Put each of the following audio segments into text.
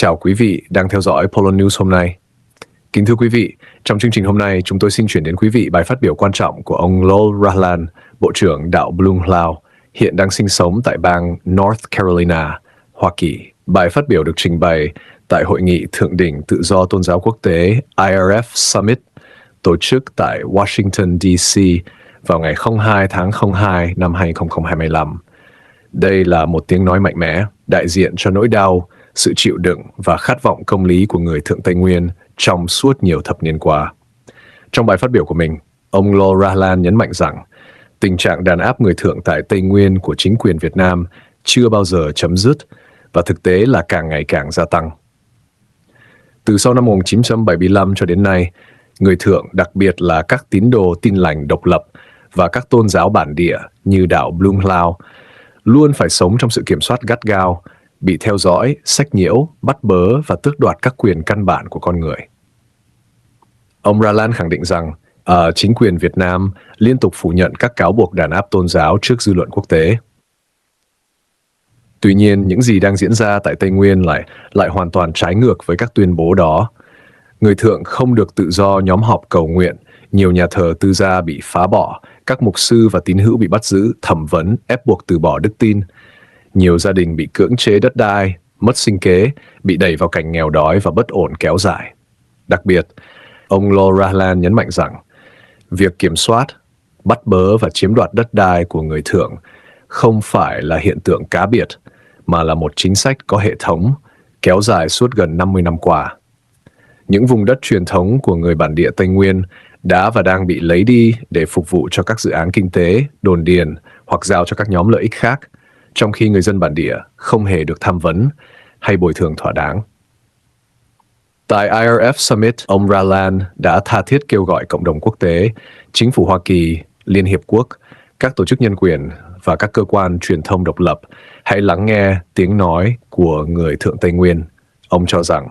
Chào quý vị đang theo dõi Polo News hôm nay. Kính thưa quý vị, trong chương trình hôm nay chúng tôi xin chuyển đến quý vị bài phát biểu quan trọng của ông Lowell Rahlan, Bộ trưởng đạo Blue Cloud, hiện đang sinh sống tại bang North Carolina, Hoa Kỳ. Bài phát biểu được trình bày tại Hội nghị Thượng đỉnh Tự do Tôn giáo Quốc tế IRF Summit tổ chức tại Washington, D.C. vào ngày 02 tháng 02 năm 2025. Đây là một tiếng nói mạnh mẽ, đại diện cho nỗi đau, sự chịu đựng và khát vọng công lý của người Thượng Tây Nguyên trong suốt nhiều thập niên qua. Trong bài phát biểu của mình, ông Lowell Rahlan nhấn mạnh rằng tình trạng đàn áp người Thượng tại Tây Nguyên của chính quyền Việt Nam chưa bao giờ chấm dứt và thực tế là càng ngày càng gia tăng. Từ sau năm 1975 cho đến nay, người Thượng, đặc biệt là các tín đồ Tin lành độc lập và các tôn giáo bản địa như đạo Blue Cloud, luôn phải sống trong sự kiểm soát gắt gao, bị theo dõi, sách nhiễu, bắt bớ và tước đoạt các quyền căn bản của con người. Ông Rahlan khẳng định rằng chính quyền Việt Nam liên tục phủ nhận các cáo buộc đàn áp tôn giáo trước dư luận quốc tế. Tuy nhiên, những gì đang diễn ra tại Tây Nguyên lại hoàn toàn trái ngược với các tuyên bố đó. Người Thượng không được tự do nhóm họp cầu nguyện, nhiều nhà thờ tư gia bị phá bỏ, các mục sư và tín hữu bị bắt giữ, thẩm vấn, ép buộc từ bỏ đức tin. Nhiều gia đình bị cưỡng chế đất đai, mất sinh kế, bị đẩy vào cảnh nghèo đói và bất ổn kéo dài. Đặc biệt, ông Lowell Rahlan nhấn mạnh rằng việc kiểm soát, bắt bớ và chiếm đoạt đất đai của người Thượng không phải là hiện tượng cá biệt, mà là một chính sách có hệ thống, kéo dài suốt gần 50 năm qua. Những vùng đất truyền thống của người bản địa Tây Nguyên đã và đang bị lấy đi để phục vụ cho các dự án kinh tế, đồn điền hoặc giao cho các nhóm lợi ích khác, trong khi người dân bản địa không hề được tham vấn hay bồi thường thỏa đáng. Tại IRF Summit, ông Rahlan đã tha thiết kêu gọi cộng đồng quốc tế, chính phủ Hoa Kỳ, Liên Hiệp Quốc, các tổ chức nhân quyền và các cơ quan truyền thông độc lập hãy lắng nghe tiếng nói của người Thượng Tây Nguyên. Ông cho rằng,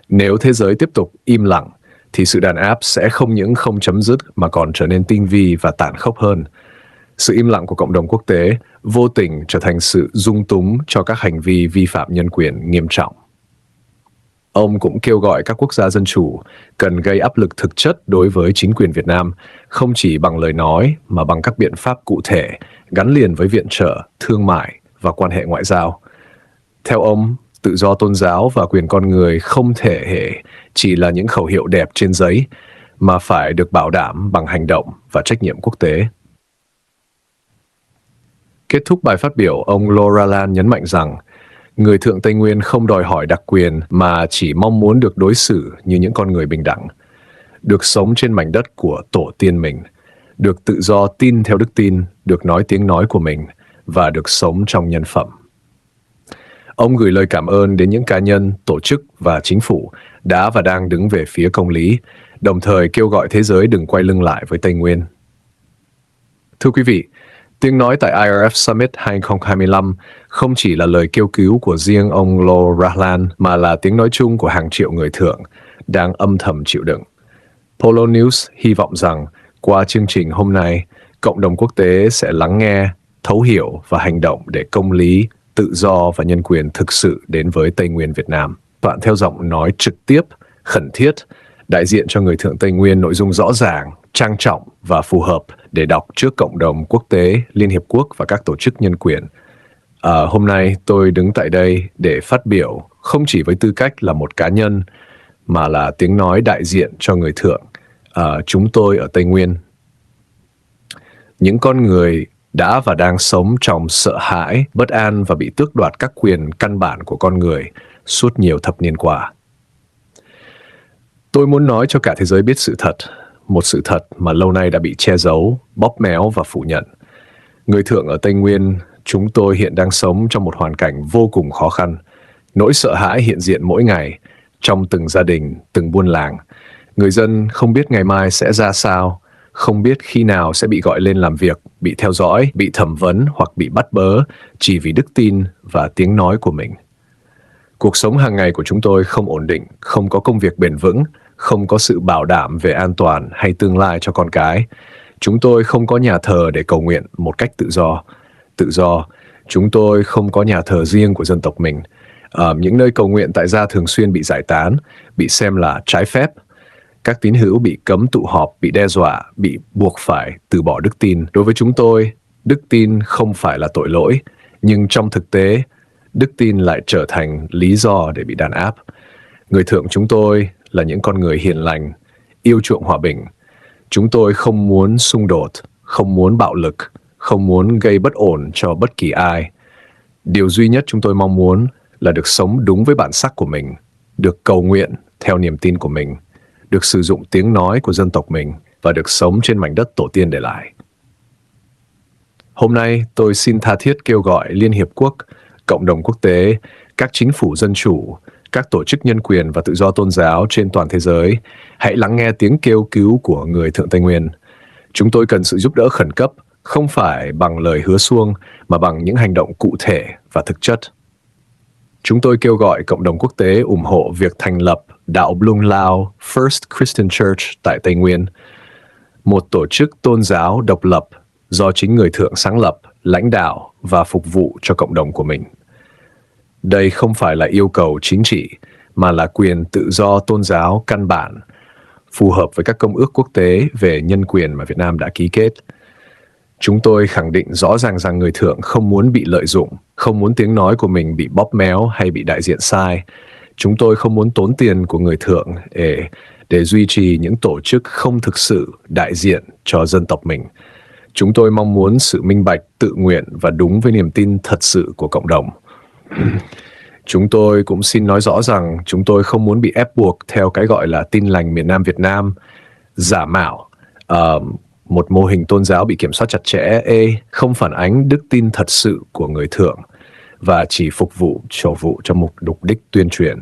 nếu thế giới tiếp tục im lặng, thì sự đàn áp sẽ không những không chấm dứt mà còn trở nên tinh vi và tàn khốc hơn. Sự im lặng của cộng đồng quốc tế vô tình trở thành sự dung túng cho các hành vi vi phạm nhân quyền nghiêm trọng. Ông cũng kêu gọi các quốc gia dân chủ cần gây áp lực thực chất đối với chính quyền Việt Nam, không chỉ bằng lời nói mà bằng các biện pháp cụ thể gắn liền với viện trợ, thương mại và quan hệ ngoại giao. Theo ông, tự do tôn giáo và quyền con người không thể chỉ là những khẩu hiệu đẹp trên giấy, mà phải được bảo đảm bằng hành động và trách nhiệm quốc tế. Kết thúc bài phát biểu, ông Lowell Rahlan nhấn mạnh rằng người Thượng Tây Nguyên không đòi hỏi đặc quyền mà chỉ mong muốn được đối xử như những con người bình đẳng, được sống trên mảnh đất của tổ tiên mình, được tự do tin theo đức tin, được nói tiếng nói của mình và được sống trong nhân phẩm. Ông gửi lời cảm ơn đến những cá nhân, tổ chức và chính phủ đã và đang đứng về phía công lý, đồng thời kêu gọi thế giới đừng quay lưng lại với Tây Nguyên. Thưa quý vị, tiếng nói tại IRF Summit 2025 không chỉ là lời kêu cứu của riêng ông Lowell Rahlan mà là tiếng nói chung của hàng triệu người Thượng đang âm thầm chịu đựng. Polo News hy vọng rằng qua chương trình hôm nay, cộng đồng quốc tế sẽ lắng nghe, thấu hiểu và hành động để công lý, tự do và nhân quyền thực sự đến với Tây Nguyên Việt Nam. Bạn theo giọng nói trực tiếp, khẩn thiết, đại diện cho người Thượng Tây Nguyên nội dung rõ ràng, trang trọng và phù hợp để đọc trước cộng đồng quốc tế, Liên Hiệp Quốc và các tổ chức nhân quyền. Hôm nay tôi đứng tại đây để phát biểu không chỉ với tư cách là một cá nhân mà là tiếng nói đại diện cho người Thượng, chúng tôi ở Tây Nguyên. Những con người đã và đang sống trong sợ hãi, bất an và bị tước đoạt các quyền căn bản của con người suốt nhiều thập niên qua. Tôi muốn nói cho cả thế giới biết sự thật, một sự thật mà lâu nay đã bị che giấu, bóp méo và phủ nhận. Người Thượng ở Tây Nguyên, chúng tôi hiện đang sống trong một hoàn cảnh vô cùng khó khăn. Nỗi sợ hãi hiện diện mỗi ngày, trong từng gia đình, từng buôn làng. Người dân không biết ngày mai sẽ ra sao, không biết khi nào sẽ bị gọi lên làm việc, bị theo dõi, bị thẩm vấn hoặc bị bắt bớ chỉ vì đức tin và tiếng nói của mình. Cuộc sống hàng ngày của chúng tôi không ổn định, không có công việc bền vững, không có sự bảo đảm về an toàn hay tương lai cho con cái. Chúng tôi không có nhà thờ để cầu nguyện một cách tự do. Chúng tôi không có nhà thờ riêng của dân tộc mình. Những nơi cầu nguyện tại gia thường xuyên bị giải tán, bị xem là trái phép. Các tín hữu bị cấm tụ họp, bị đe dọa, bị buộc phải từ bỏ đức tin. Đối với chúng tôi, đức tin không phải là tội lỗi, nhưng trong thực tế, đức tin lại trở thành lý do để bị đàn áp. Người thượng chúng tôi là những con người hiền lành, yêu chuộng hòa bình. Chúng tôi không muốn xung đột, không muốn bạo lực, không muốn gây bất ổn cho bất kỳ ai. Điều duy nhất chúng tôi mong muốn là được sống đúng với bản sắc của mình, được cầu nguyện theo niềm tin của mình, được sử dụng tiếng nói của dân tộc mình và được sống trên mảnh đất tổ tiên để lại. Hôm nay, tôi xin tha thiết kêu gọi Liên Hiệp Quốc, cộng đồng quốc tế, các chính phủ dân chủ, các tổ chức nhân quyền và tự do tôn giáo trên toàn thế giới, hãy lắng nghe tiếng kêu cứu của người Thượng Tây Nguyên. Chúng tôi cần sự giúp đỡ khẩn cấp, không phải bằng lời hứa suông, mà bằng những hành động cụ thể và thực chất. Chúng tôi kêu gọi cộng đồng quốc tế ủng hộ việc thành lập đạo Blung Lao First Christian Church tại Tây Nguyên, một tổ chức tôn giáo độc lập do chính người thượng sáng lập, lãnh đạo và phục vụ cho cộng đồng của mình. Đây không phải là yêu cầu chính trị, mà là quyền tự do tôn giáo căn bản, phù hợp với các công ước quốc tế về nhân quyền mà Việt Nam đã ký kết. Chúng tôi khẳng định rõ ràng rằng người thượng không muốn bị lợi dụng, không muốn tiếng nói của mình bị bóp méo hay bị đại diện sai. Chúng tôi không muốn tốn tiền của người thượng để duy trì những tổ chức không thực sự đại diện cho dân tộc mình. Chúng tôi mong muốn sự minh bạch, tự nguyện và đúng với niềm tin thật sự của cộng đồng. Chúng tôi cũng xin nói rõ rằng chúng tôi không muốn bị ép buộc theo cái gọi là Tin lành miền Nam Việt Nam, giả mạo, một mô hình tôn giáo bị kiểm soát chặt chẽ, không phản ánh đức tin thật sự của người thượng và chỉ phục vụ cho mục đích tuyên truyền.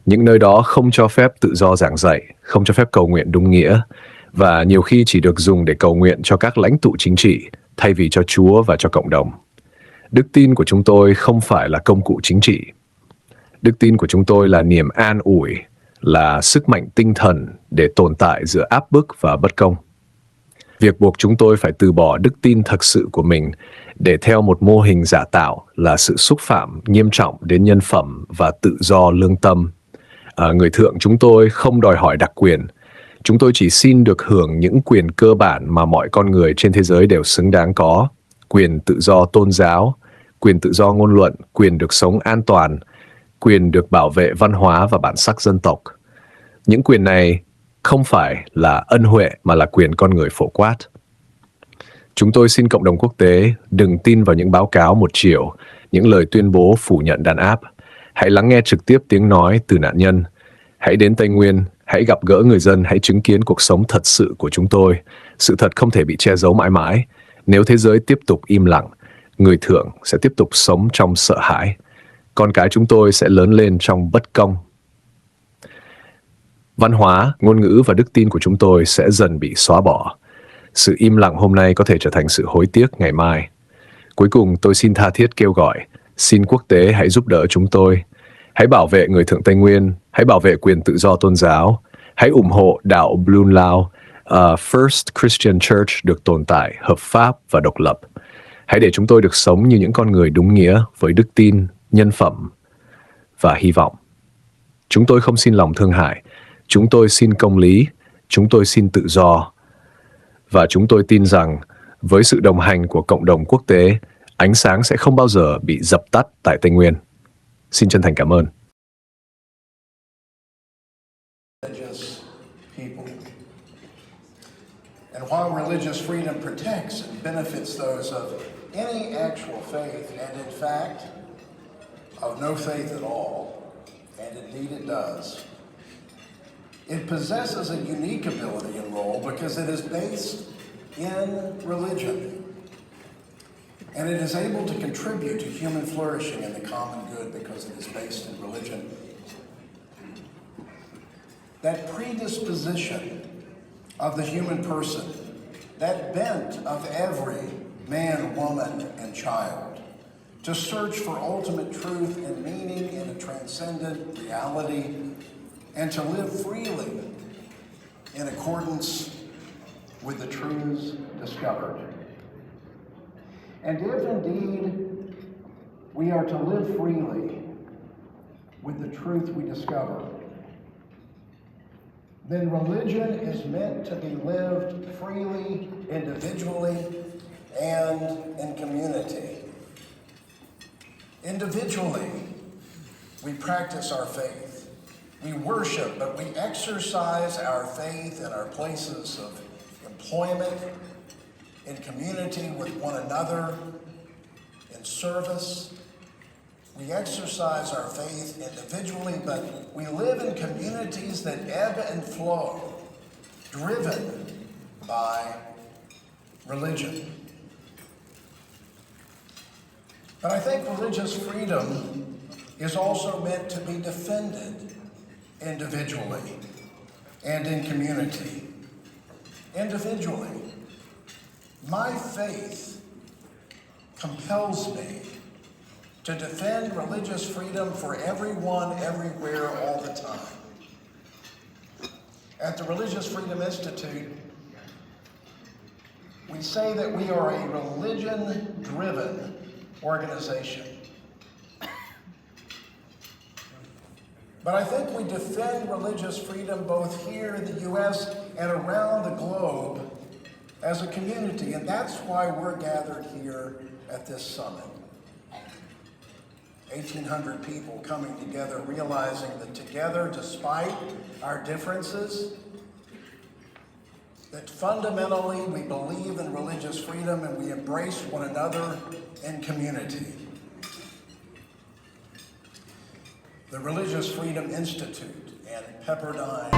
Những nơi đó không cho phép tự do giảng dạy, không cho phép cầu nguyện đúng nghĩa, và nhiều khi chỉ được dùng để cầu nguyện cho các lãnh tụ chính trị thay vì cho Chúa và cho cộng đồng. Đức tin của chúng tôi không phải là công cụ chính trị. Đức tin của chúng tôi là niềm an ủi, là sức mạnh tinh thần để tồn tại giữa áp bức và bất công. Việc buộc chúng tôi phải từ bỏ đức tin thật sự của mình để theo một mô hình giả tạo là sự xúc phạm nghiêm trọng đến nhân phẩm và tự do lương tâm. Người thượng chúng tôi không đòi hỏi đặc quyền. Chúng tôi chỉ xin được hưởng những quyền cơ bản mà mọi con người trên thế giới đều xứng đáng có. Quyền tự do tôn giáo, quyền tự do ngôn luận, quyền được sống an toàn, quyền được bảo vệ văn hóa và bản sắc dân tộc. Những quyền này không phải là ân huệ mà là quyền con người phổ quát. Chúng tôi xin cộng đồng quốc tế đừng tin vào những báo cáo một chiều, những lời tuyên bố phủ nhận đàn áp. Hãy lắng nghe trực tiếp tiếng nói từ nạn nhân. Hãy đến Tây Nguyên, hãy gặp gỡ người dân, hãy chứng kiến cuộc sống thật sự của chúng tôi. Sự thật không thể bị che giấu mãi mãi. Nếu thế giới tiếp tục im lặng, người thượng sẽ tiếp tục sống trong sợ hãi. Con cái chúng tôi sẽ lớn lên trong bất công. Văn hóa, ngôn ngữ và đức tin của chúng tôi sẽ dần bị xóa bỏ. Sự im lặng hôm nay có thể trở thành sự hối tiếc ngày mai. Cuối cùng, tôi xin tha thiết kêu gọi, xin quốc tế hãy giúp đỡ chúng tôi. Hãy bảo vệ người thượng Tây Nguyên, hãy bảo vệ quyền tự do tôn giáo, hãy ủng hộ đạo Blung Lao, First Christian Church được tồn tại, hợp pháp và độc lập. Hãy để chúng tôi được sống như những con người đúng nghĩa với đức tin, nhân phẩm và hy vọng. Chúng tôi không xin lòng thương hại, chúng tôi xin công lý, chúng tôi xin tự do. Và chúng tôi tin rằng với sự đồng hành của cộng đồng quốc tế, ánh sáng sẽ không bao giờ bị dập tắt tại Tây Nguyên. Xin chân thành cảm ơn. And while religious freedom protects and benefits those of any actual faith, and in fact, of no faith at all, and indeed it does, it possesses a unique ability and role because it is based in religion. And it is able to contribute to human flourishing and the common good because it is based in religion. That predisposition of the human person, that bent of every man, woman, and child to search for ultimate truth and meaning in a transcendent reality and to live freely in accordance with the truths discovered. And if indeed we are to live freely with the truth we discover, then religion is meant to be lived freely, individually, and in community. Individually, we practice our faith. We worship, but we exercise our faith in our places of employment, in community with one another, in service. We exercise our faith individually, but we live in communities that ebb and flow, driven by religion. But I think religious freedom is also meant to be defended individually and in community. Individually, my faith compels me to defend religious freedom for everyone, everywhere, all the time. At the Religious Freedom Institute, we say that we are a religion-driven organization. But I think we defend religious freedom both here in the U.S. and around the globe as a community, and that's why we're gathered here at this summit. 1,800 people coming together, realizing that together, despite our differences, that fundamentally we believe in religious freedom and we embrace one another in community. The Religious Freedom Institute and Pepperdine